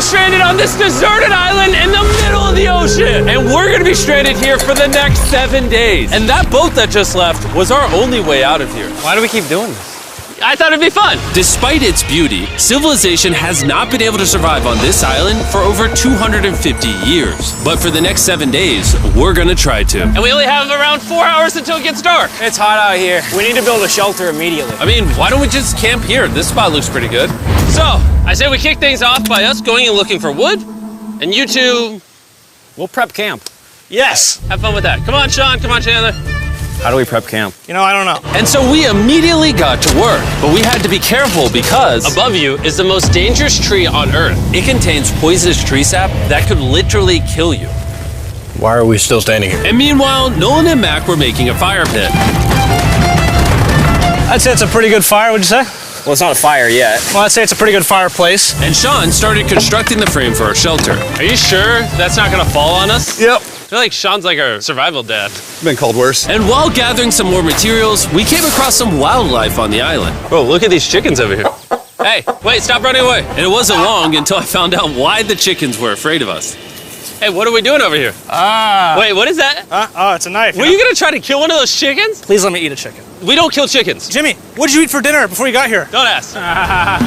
now stranded on this deserted island in the middle of the ocean. And we're gonna be stranded here for the next 7 days. And that boat that just left was our only way out of here. Why do we keep doing this? I thought it'd be fun. Despite its beauty, civilization has not been able to survive on this island for over 250 years. But for the next 7 days, we're gonna try to. And we only have around 4 hours until it gets dark. It's hot out here. We need to build a shelter immediately. I mean, why don't we just camp here? This spot looks pretty good. So, I say we kick things off by us going and looking for wood, and you two... We'll prep camp. Yes! Have fun with that. Come on, Sean. Come on, Chandler. How do we prep camp? You know, I don't know. And so we immediately got to work, but we had to be careful because above you is the most dangerous tree on Earth. it contains poisonous tree sap that could literally kill you. Why are we still standing here? And meanwhile, Nolan and Mac were making a fire pit. I'd say it's a pretty good fire, would you say? Well, it's not a fire yet. Well, I'd say it's a pretty good fireplace. And Sean started constructing the frame for our shelter. Are you sure that's not gonna fall on us? Yep. I feel like Sean's like our survival dad. Been called worse. And while gathering some more materials, we came across some wildlife on the island. Bro, look at these chickens over here. Hey, wait, stop running away. And it wasn't long until I found out why the chickens were afraid of us. Hey, what are we doing over here? Wait, what is that? Oh, it's a knife. Were you gonna try to kill one of those chickens? Please let me eat a chicken. We don't kill chickens. Jimmy, what did you eat for dinner before you got here? Don't ask.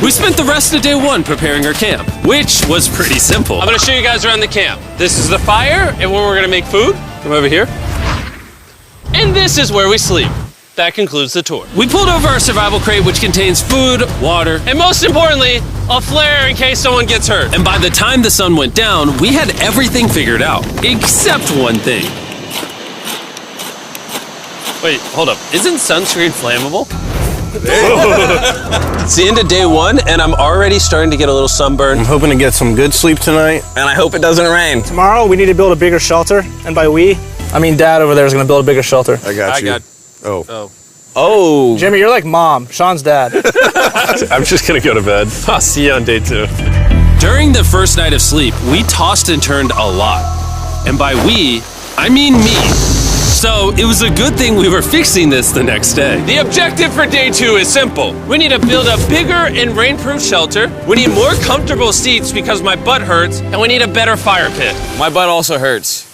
We spent the rest of day one preparing our camp, which was pretty simple. I'm gonna show you guys around the camp. This is the fire and where we're gonna make food. Come over here. And this is where we sleep. That concludes the tour. We pulled over our survival crate, which contains food, water, And most importantly, a flare in case someone gets hurt. and by the time the sun went down, we had everything figured out, except one thing. Wait, hold up. Isn't sunscreen flammable? It's the end of day one, and I'm already starting to get a little sunburn. I'm hoping to get some good sleep tonight. And I hope it doesn't rain. Tomorrow, we need to build a bigger shelter. And by we, I mean Dad over there is going to build a bigger shelter. I got you. Oh. Jimmy, you're like Mom. Sean's dad. I'm just gonna go to bed. I'll see you on day 2. During the first night of sleep, we tossed and turned a lot. And by we, I mean me. So it was a good thing we were fixing this the next day. The objective for day 2 is simple. We need to build a bigger and rainproof shelter. We need more comfortable seats because my butt hurts, and we need a better fire pit. My butt also hurts.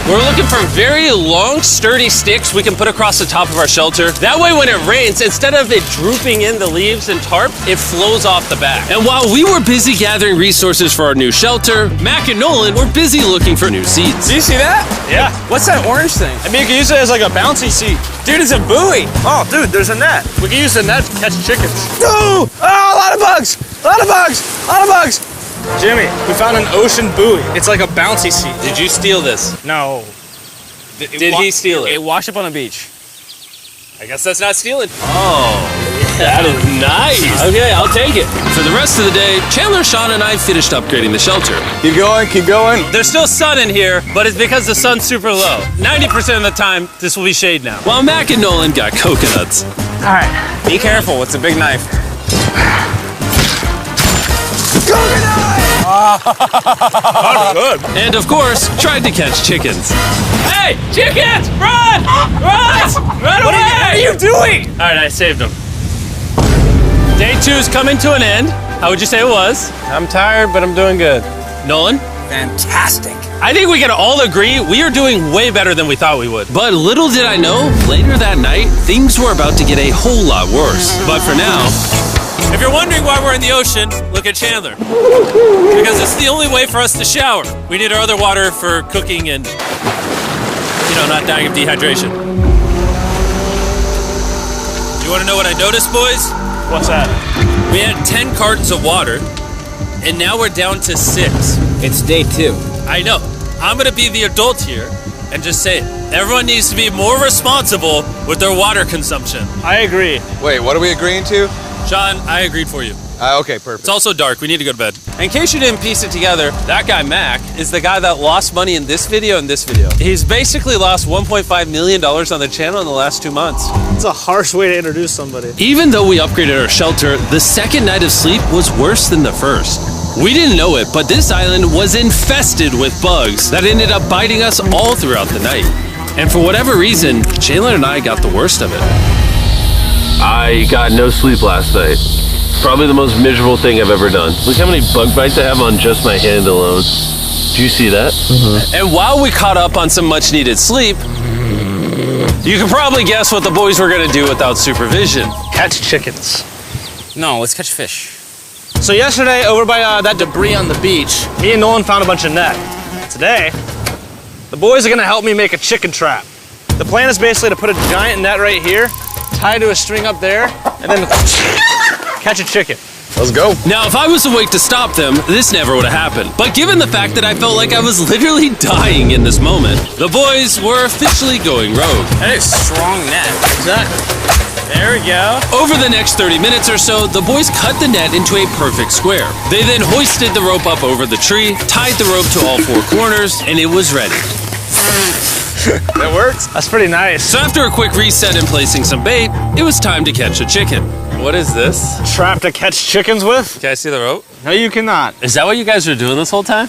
We're looking for very long, sturdy sticks we can put across the top of our shelter. That way when it rains, instead of it drooping in the leaves and tarp, it flows off the back. And while we were busy gathering resources for our new shelter, Mac and Nolan were busy looking for new seats. Do you see that? Yeah. What's that orange thing? I mean, you can use it as like a bouncy seat. Dude, it's a buoy. Oh, dude, there's a net. We can use the net to catch chickens. No! Oh, a lot of bugs! A lot of bugs! A lot of bugs! Jimmy, we found an ocean buoy. It's like a bouncy seat. Did you steal this? No. Did he steal it? It washed up on the beach. I guess that's not stealing. Oh, that is nice. Okay, I'll take it. For the rest of the day, Chandler, Sean, and I finished upgrading the shelter. Keep going, keep going. There's still sun in here, but it's because the sun's super low. 90% of the time, this will be shade now. While Mac and Nolan got coconuts. All right. Be careful, it's a big knife. And of course, tried to catch chickens. Hey, chickens, run! Run! Run away! What are you doing? All right, I saved them. Day 2's coming to an end. How would you say it was? I'm tired, but I'm doing good. Nolan? Fantastic. I think we can all agree we are doing way better than we thought we would. But little did I know, later that night, things were about to get a whole lot worse. But for now, If you're wondering why we're in the ocean, look at Chandler. Because it's the only way for us to shower. We need our other water for cooking and, not dying of dehydration. You want to know what I noticed, boys? What's that? We had 10 cartons of water, and now we're down to 6. It's day 2. I know. I'm going to be the adult here and just say it. Everyone needs to be more responsible with their water consumption. I agree. Wait, what are we agreeing to? Sean, I agreed for you. Okay, perfect. It's also dark. We need to go to bed. In case you didn't piece it together, that guy Mac is the guy that lost money in this video and this video. He's basically lost $1.5 million on the channel in the last 2 months. It's a harsh way to introduce somebody. even though we upgraded our shelter, the second night of sleep was worse than the first. We didn't know it, but this island was infested with bugs that ended up biting us all throughout the night. And for whatever reason, Chandler and I got the worst of it. I got no sleep last night. probably the most miserable thing I've ever done. Look how many bug bites I have on just my hand alone. Do you see that? And while we caught up on some much needed sleep, you can probably guess what the boys were gonna do without supervision. Catch chickens. No, let's catch fish. So yesterday, over by that debris on the beach, me and Nolan found a bunch of net. Today, the boys are gonna help me make a chicken trap. The plan is basically to put a giant net right here, tie to a string up there, and then catch a chicken. Let's go. Now, if I was awake to stop them, this never would have happened. But given the fact that I felt like I was literally dying in this moment, the boys were officially going rogue. That is strong net. Exactly. There we go. Over the next 30 minutes or so, the boys cut the net into a perfect square. They then hoisted the rope up over the tree, tied the rope to all four corners, and it was ready. That works. That's pretty nice. So after a quick reset and placing some bait, it was time to catch a chicken. What is this? Trap to catch chickens with? Can I see the rope? No, you cannot. Is that what you guys were doing this whole time?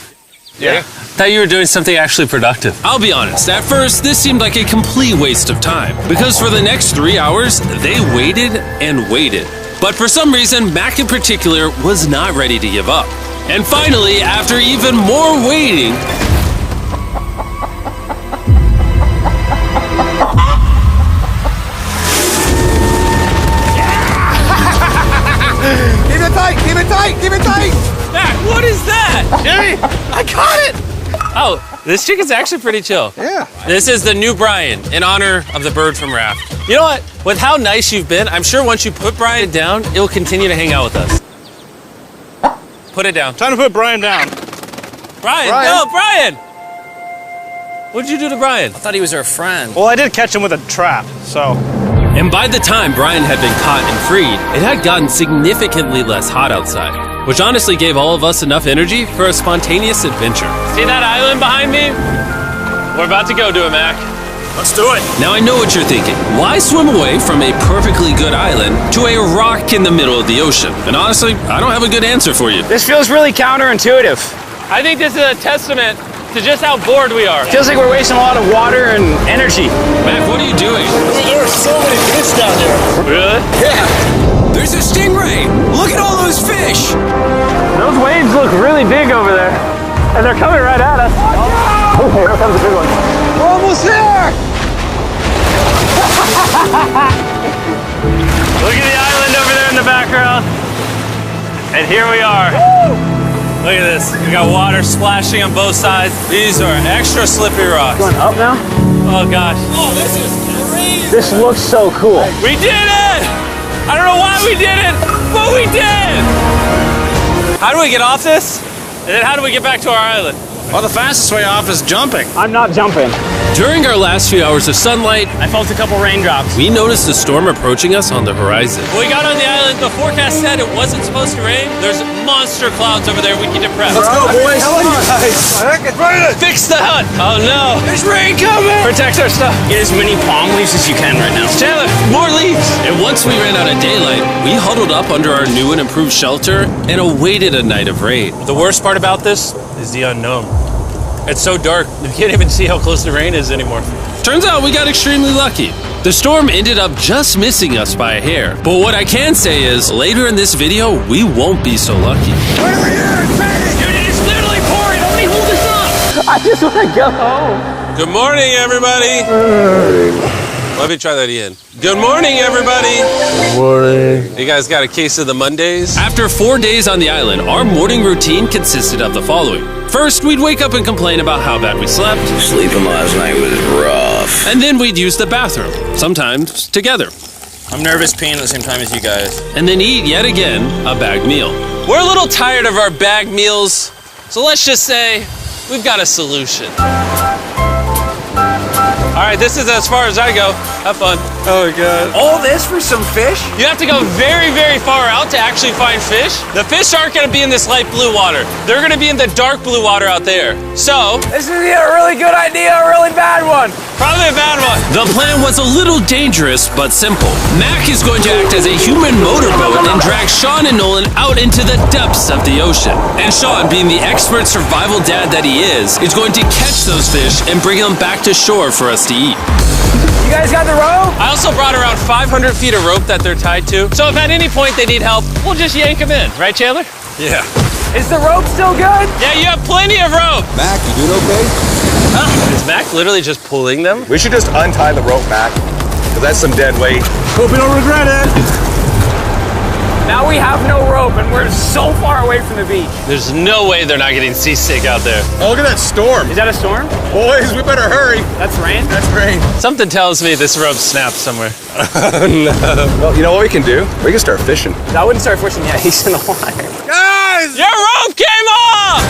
Yeah. I thought you were doing something actually productive. I'll be honest, at first, this seemed like a complete waste of time. Because for the next 3 hours, they waited and waited. But for some reason, Mac in particular was not ready to give up. And finally, after even more waiting, Keep it tight, keep it tight, keep it tight. Mac, what is that? Jimmy, I caught it. Oh, this chicken's actually pretty chill. Yeah. This is the new Brian in honor of the bird from Raft. You know what? With how nice you've been, I'm sure once you put Brian down, it will continue to hang out with us. Put it down. Time to put Brian down. Brian, Brian. no, Brian! What'd you do to Brian? I thought he was our friend. Well, I did catch him with a trap, so. and by the time Brian had been caught and freed, it had gotten significantly less hot outside, which honestly gave all of us enough energy for a spontaneous adventure. See that island behind me? We're about to go to it, Mac. Let's do it. Now I know what you're thinking. Why swim away from a perfectly good island to a rock in the middle of the ocean? And honestly, I don't have a good answer for you. This feels really counterintuitive. I think this is a testament to just how bored we are. Feels like we're wasting a lot of water and energy. Mac, what are you doing? There are so many fish down here. Really? Yeah. There's a stingray. Look at all those fish. Those waves look really big over there. And they're coming right at us. Oh, here comes a big one. We're almost there. Look at the island over there in the background. And here we are. Look at this. We got water splashing on both sides. These are extra slippery rocks. Going up now? Oh gosh. Oh, this is crazy. This looks so cool. We did it! I don't know why we did it, but we did! How do we get off this? And then how do we get back to our island? Well, the fastest way off is jumping. I'm not jumping. During our last few hours of sunlight, I felt a couple raindrops. we noticed a storm approaching us on the horizon. When we got on the island, the forecast said it wasn't supposed to rain. There's monster clouds over there we can depress. Let's go, boys. It's ready to Fix the hut! Oh no! There's rain coming. Protect our stuff. Get as many palm leaves as you can right now. Chandler, more leaves! And once we ran out of daylight, we huddled up under our new and improved shelter and awaited a night of rain. The worst part about this is the unknown. It's so dark, you can't even see how close the rain is anymore. Turns out we got extremely lucky. The storm ended up just missing us by a hair. But what I can say is, later in this video, we won't be so lucky. Wait over here. It's raining. Dude, it is literally pouring! Nobody hold this up! I just want to go home. Good morning, everybody! Let me try that again. Good morning, everybody! Good morning. You guys got a case of the Mondays? After 4 days on the island, our morning routine consisted of the following. First, we'd wake up and complain about how bad we slept. Sleeping last night was rough. And then we'd use the bathroom, sometimes together. I'm nervous peeing at the same time as you guys. And then eat yet again a bagged meal. We're a little tired of our bagged meals, so let's just say we've got a solution. All right, this is as far as I go. Have fun. Oh, God. All this for some fish? You have to go very, very far out to actually find fish. The fish aren't gonna be in this light blue water. They're gonna be in the dark blue water out there. So, This is either a really good idea or a really bad one. probably a bad one. The plan was a little dangerous, but simple. Mac is going to act as a human motorboat and drag Sean and Nolan out into the depths of the ocean. And Sean, being the expert survival dad that he is going to catch those fish and bring them back to shore for us to eat. You guys got the rope? I also brought around 500 feet of rope that they're tied to. So if at any point they need help, we'll just yank them in. Right, Chandler? Yeah. Is the rope still good? Yeah, you have plenty of rope. Mac, you doing okay? Is Mac literally just pulling them? We should just untie the rope, Mac. Because that's some dead weight. Hope you don't regret it. Now we have no rope and we're so far away from the beach. There's no way they're not getting seasick out there. Oh, look at that storm. Is that a storm? Boys, we better hurry. That's rain? That's rain. Something tells me this rope snapped somewhere. No. Well, you know what we can do? We can start fishing. I wouldn't start fishing yet. He's in the water. Guys! Your rope came off!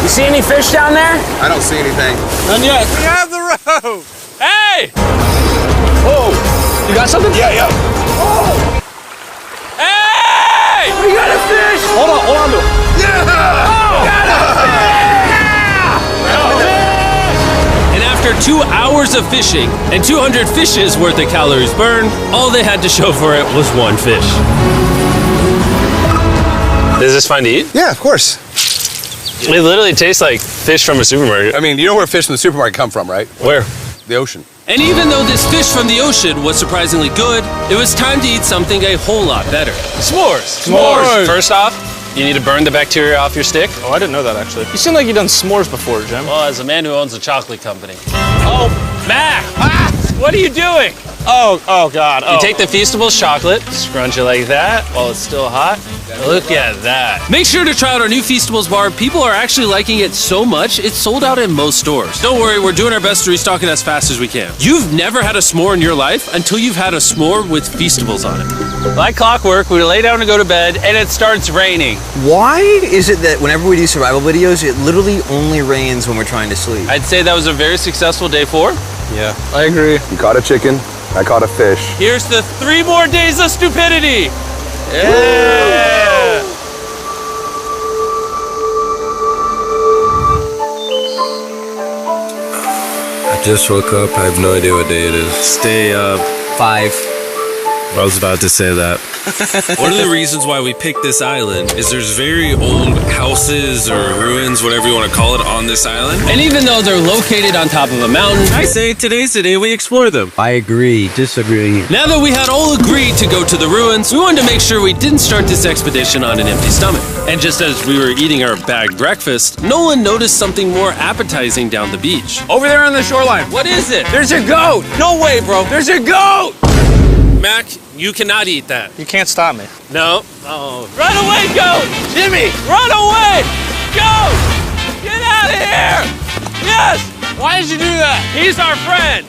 You see any fish down there? I don't see anything. None yet. We have the rope. Hey! Whoa. You got something? Yeah. Hey! We got a fish! Hold on to it. And after 2 hours of fishing and 200 fishes worth of calories burned, all they had to show for it was one fish. Is this fun to eat? Yeah, of course. It literally tastes like fish from a supermarket. I mean, you know where fish from the supermarket come from, right? Where? The ocean. And even though this fish from the ocean was surprisingly good, it was time to eat something a whole lot better. S'mores. S'mores. First off, you need to burn the bacteria off your stick. Oh, I didn't know that actually. You seem like you've done s'mores before, Jim. Well, as a man who owns a chocolate company. Oh, Mac! What are you doing? Oh God. You take the Feastables chocolate, scrunch it like that while it's still hot. Look at that. Make sure to try out our new Feastables bar. People are actually liking it so much, it's sold out in most stores. Don't worry, we're doing our best to restock it as fast as we can. You've never had a s'more in your life until you've had a s'more with Feastables on it. Like clockwork, we lay down to go to bed and it starts raining. Why is it that whenever we do survival videos, it literally only rains when we're trying to sleep? I'd say that was a very successful day 4. Yeah, I agree. You caught a chicken. I caught a fish. Here's the 3 more days of stupidity. Yeah. I just woke up. I have no idea what day it is. Stay up. 5. I was about to say that. One of the reasons why we picked this island is there's very old houses or ruins, whatever you want to call it, on this island. And even though they're located on top of a mountain, I say today's the day we explore them. I agree. Disagree. Now that we had all agreed to go to the ruins, we wanted to make sure we didn't start this expedition on an empty stomach. And just as we were eating our bagged breakfast, Nolan noticed something more appetizing down the beach. Over there on the shoreline. What is it? There's a goat. No way, bro. There's a goat. Mac, you cannot eat that. You can't stop me. No. Oh. Run away, goat! Jimmy! Run away! Goat! Get out of here! Yes! Why did you do that? He's our friend!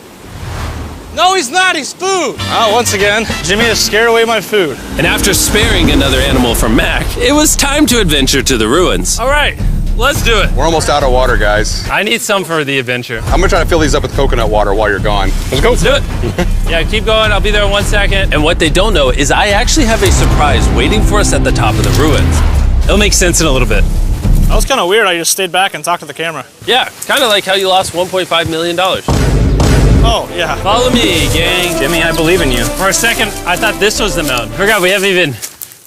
No, he's not. He's food. Oh, once again, Jimmy has scared away my food. And after sparing another animal from Mac, it was time to adventure to the ruins. All right, let's do it. We're almost out of water, guys. I need some for the adventure. I'm gonna try to fill these up with coconut water while you're gone. Let's go. Let's do it. Yeah, keep going. I'll be there in 1 second. And what they don't know is I actually have a surprise waiting for us at the top of the ruins. It'll make sense in a little bit. That was kind of weird. I just stayed back and talked to the camera. Yeah, kind of like how you lost $1.5 million. Oh, yeah. Follow me, gang. Jimmy, I believe in you. For a second, I thought this was the mountain. Forgot we haven't even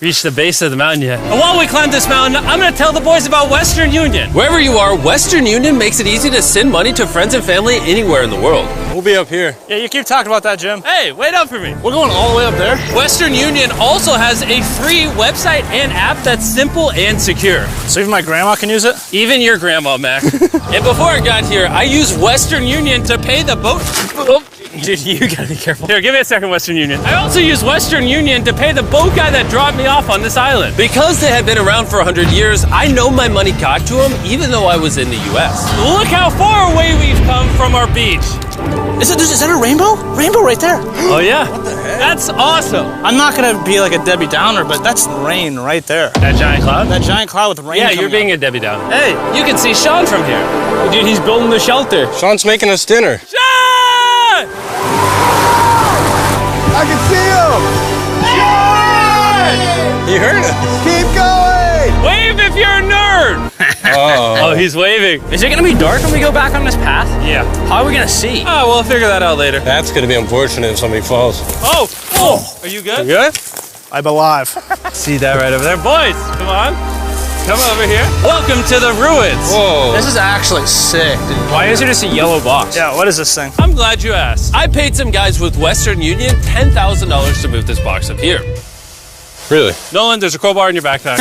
reached the base of the mountain yet. And while we climb this mountain, I'm gonna tell the boys about Western Union. Wherever you are, Western Union makes it easy to send money to friends and family anywhere in the world. We'll be up here. Yeah, you keep talking about that, Jim. Hey, wait up for me. We're going all the way up there? Western Union also has a free website and app that's simple and secure. So even my grandma can use it? Even your grandma, Mac. And before I got here, I used Western Union to pay the boat. Oh, dude, you gotta be careful. Here, give me a second, Western Union. I also used Western Union to pay the boat guy that dropped me off on this island. Because they have been around for 100 years, I know my money got to them even though I was in the US. Look how far away we've come from our beach. Is that a rainbow? Rainbow right there. Oh yeah? What the heck? That's awesome. I'm not gonna be like a Debbie Downer, but that's rain right there. That giant cloud? That giant cloud with rain. Yeah, you're being a Debbie Downer. Hey, you can see Sean from here. Dude, he's building the shelter. Sean's making us dinner. Sean! I can see him! He heard us. Keep going! Wave if you're a nerd! Oh, he's waving. Is it gonna be dark when we go back on this path? Yeah. How are we gonna see? Oh, we'll figure that out later. That's gonna be unfortunate if somebody falls. Oh! Are you good? Good? I'm alive. See that right over there? Boys, come on. Come over here. Welcome to the ruins. Whoa. This is actually sick, dude. Why is it just a yellow box? Yeah, what is this thing? I'm glad you asked. I paid some guys with Western Union $10,000 to move this box up here. Really? Nolan, there's a crowbar in your backpack.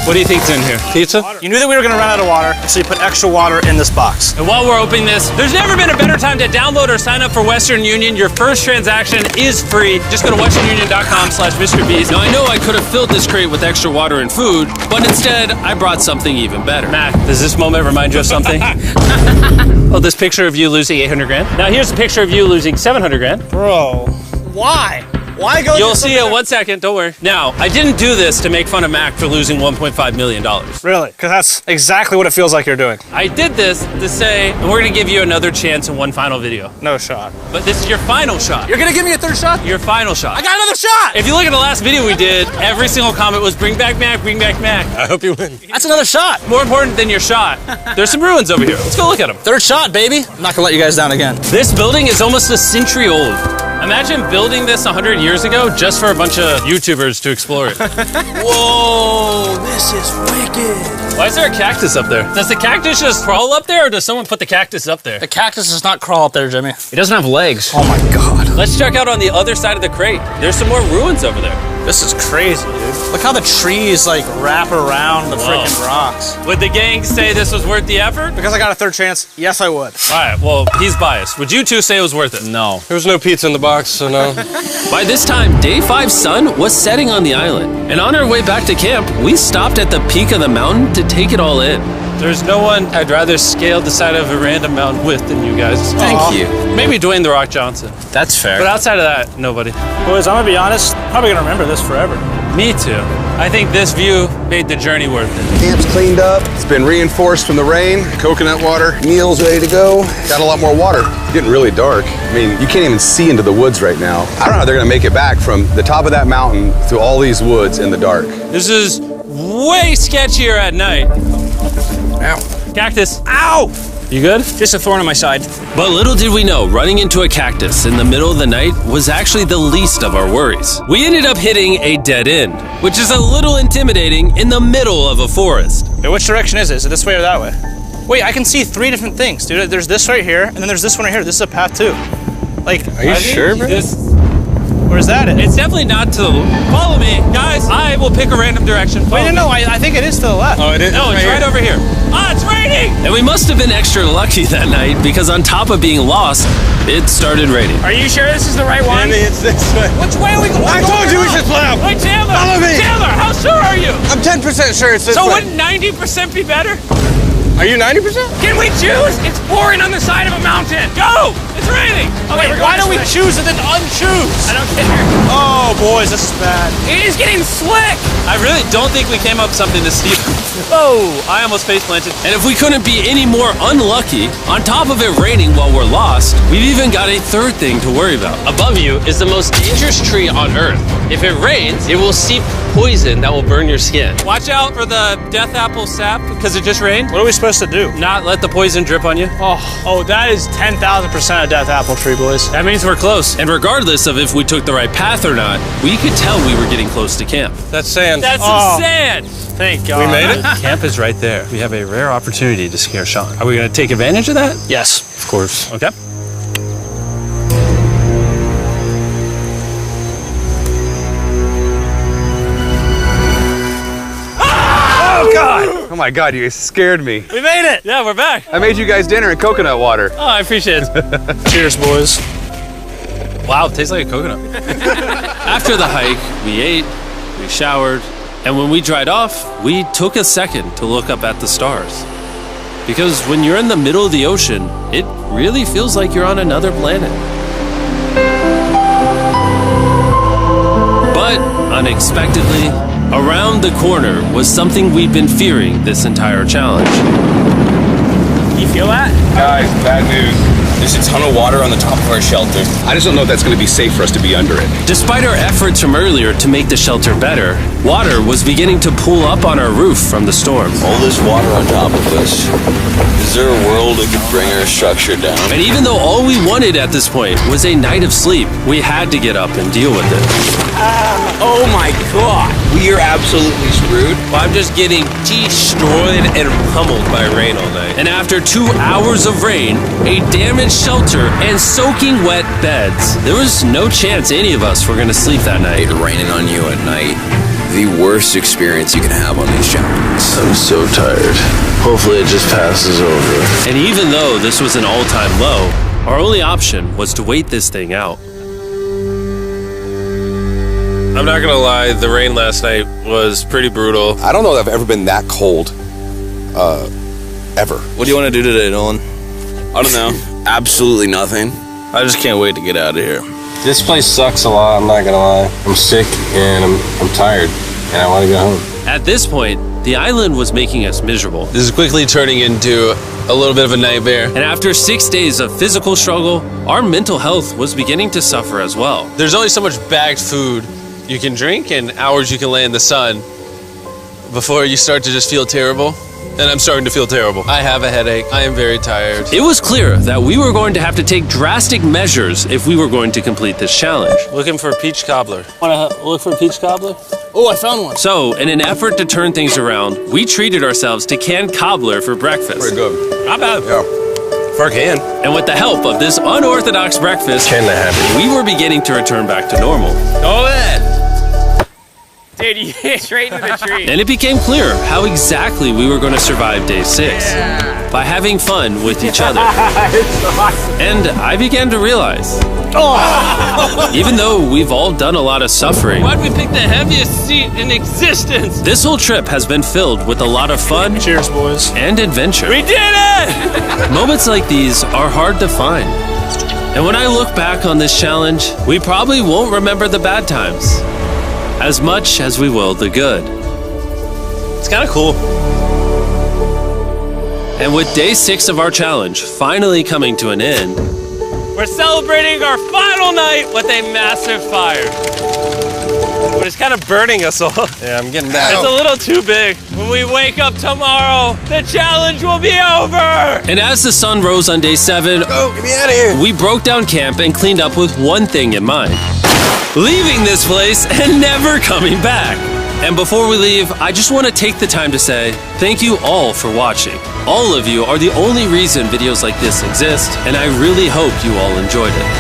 What do you think's in here? Pizza? You knew that we were gonna run out of water, so you put extra water in this box. And while we're opening this, there's never been a better time to download or sign up for Western Union. Your first transaction is free. Just go to westernunion.com/MrBeast. Now, I know I could have filled this crate with extra water and food, but instead, I brought something even better. Matt, does this moment remind you of something? Oh, this picture of you losing 800 grand? Now, here's a picture of you losing 700 grand. Bro, why? Why go? You'll see it 1 second, don't worry. Now, I didn't do this to make fun of Mac for losing $1.5 million. Really? Because that's exactly what it feels like you're doing. I did this to say, and we're gonna give you another chance in one final video. No shot. But this is your final shot. You're gonna give me a third shot? Your final shot. I got another shot! If you look at the last video we did, every single comment was bring back Mac, bring back Mac. I hope you win. That's another shot. More important than your shot, there's some ruins over here. Let's go look at them. Third shot, baby. I'm not gonna let you guys down again. This building is almost a century old. Imagine building this 100 years ago just for a bunch of YouTubers to explore it. Whoa, this is wicked. Why is there a cactus up there? Does the cactus just crawl up there, or does someone put the cactus up there? The cactus does not crawl up there, Jimmy. It doesn't have legs. Oh my God. Let's check out on the other side of the crate. There's some more ruins over there. This is crazy, dude. Look how the trees like wrap around the freaking rocks. Would the gang say this was worth the effort? Because I got a third chance, yes I would. All right, well, he's biased. Would you two say it was worth it? No. There was no pizza in the box, so no. By this time, day 5's sun was setting on the island. And on our way back to camp, we stopped at the peak of the mountain to take it all in. There's no one I'd rather scale the side of a random mountain with than you guys. Thank you. Maybe Dwayne The Rock Johnson. That's fair. But outside of that, nobody. Boys, I'm gonna be honest, probably gonna remember this forever. Me too. I think this view made the journey worth it. Camp's cleaned up. It's been reinforced from the rain. Coconut water. Meal's ready to go. Got a lot more water. It's getting really dark. I mean, you can't even see into the woods right now. I don't know how they're gonna make it back from the top of that mountain through all these woods in the dark. This is way sketchier at night. Ow. Cactus. Ow! You good? Just a thorn on my side. But little did we know, running into a cactus in the middle of the night was actually the least of our worries. We ended up hitting a dead end, which is a little intimidating in the middle of a forest. Wait, which direction is it? Is it this way or that way? Wait, I can see 3 different things, dude. There's this right here, and then there's this one right here. This is a path too. Like, Are you sure, bro? where's that at? It's definitely not to the... Follow me, guys. I will pick a random direction. Wait, no, I think it is to the left. Oh, it is? No, it's right over here. Ah, it's raining! And we must have been extra lucky that night because on top of being lost, it started raining. Are you sure this is the right one? Andy, it's this way. Which way are we going? I told you we should split up. Wait, Chandler! Follow me. Chandler, how sure are you? I'm 10% sure it's this So way. wouldn't 90% be better? Are you 90%? Can we choose? It's pouring on the side of a mountain. Go! It's raining! Wait, why don't we choose and then unchoose? I don't care. Oh, boys, this is bad. It is getting slick! I really don't think we came up with something this steep. Whoa! I almost face planted. And if we couldn't be any more unlucky, on top of it raining while we're lost, we've even got a third thing to worry about. Above you is the most dangerous tree on Earth. If it rains, it will seep poison that will burn your skin. Watch out for the death apple sap because it just rained. What are we supposed to do? Not let the poison drip on you. Oh, that is 10,000% a death apple tree, boys. That means we're close. And regardless of if we took the right path or not, we could tell we were getting close to camp. That's sand. That's some sand! Thank God. We made it? Camp is right there. We have a rare opportunity to scare Sean. Are we going to take advantage of that? Yes. Of course. Okay. Oh, God. Oh my God, you guys scared me. We made it. Yeah, we're back. I made you guys dinner and coconut water. Oh, I appreciate it. Cheers, boys. Wow, it tastes like a coconut. After the hike, we ate, we showered, and when we dried off, we took a second to look up at the stars. Because when you're in the middle of the ocean, it really feels like you're on another planet. But unexpectedly, around the corner was something we'd been fearing this entire challenge. You feel that? Guys, bad news. There's a ton of water on the top of our shelter. I just don't know if that's going to be safe for us to be under it. Despite our efforts from earlier to make the shelter better, Water was beginning to pool up on our roof from the storm. All this water on top of us. Is there a world that could bring our structure down? And even though all we wanted at this point was a night of sleep, we had to get up and deal with it. Oh my god! We are absolutely screwed. I'm just getting destroyed and pummeled by rain all night. And after 2 hours of rain, a damaged shelter, and soaking wet beds, there was no chance any of us were going to sleep that night. Raining on you at night. The worst experience you can have on these challenges. I'm so tired. Hopefully it just passes over. And even though this was an all-time low, our only option was to wait this thing out. I'm not gonna lie, the rain last night was pretty brutal. I don't know that I've ever been that cold, ever. What do you want to do today, Nolan? I don't know. Absolutely nothing. I just can't wait to get out of here. This place sucks a lot, I'm not gonna lie. I'm sick and I'm tired and I wanna go home. At this point, the island was making us miserable. This is quickly turning into a little bit of a nightmare. And after 6 days of physical struggle, our mental health was beginning to suffer as well. There's only so much bagged food you can drink and hours you can lay in the sun before you start to just feel terrible. And I'm starting to feel terrible. I have a headache. I am very tired. It was clear that we were going to have to take drastic measures if we were going to complete this challenge. Looking for a peach cobbler. Want to look for a peach cobbler? Oh, I found one. So, in an effort to turn things around, we treated ourselves to canned cobbler for breakfast. Pretty good. Not bad. Yeah. For a can. And with the help of this unorthodox breakfast, Kinda happy. we were beginning to return back to normal. Go ahead. Dude, you hit straight into the tree. And it became clear how exactly we were going to survive day 6. By having fun with each other. And I began to realize, even though we've all done a lot of suffering, Why'd we pick the heaviest seat in existence? this whole trip has been filled with a lot of fun Cheers, boys. and adventure. We did it! Moments like these are hard to find. And when I look back on this challenge, we probably won't remember the bad times as much as we will the good. It's kind of cool. And with day 6 of our challenge finally coming to an end, We're celebrating our final night with a massive fire. But it's kind of burning us all. Yeah, I'm getting down. It's a little too big. When we wake up tomorrow, the challenge will be over! and as the sun rose on day 7, Oh, get me out of here. we broke down camp and cleaned up with one thing in mind: leaving this place and never coming back. And before we leave, I just want to take the time to say thank you all for watching. All of you are the only reason videos like this exist, and I really hope you all enjoyed it.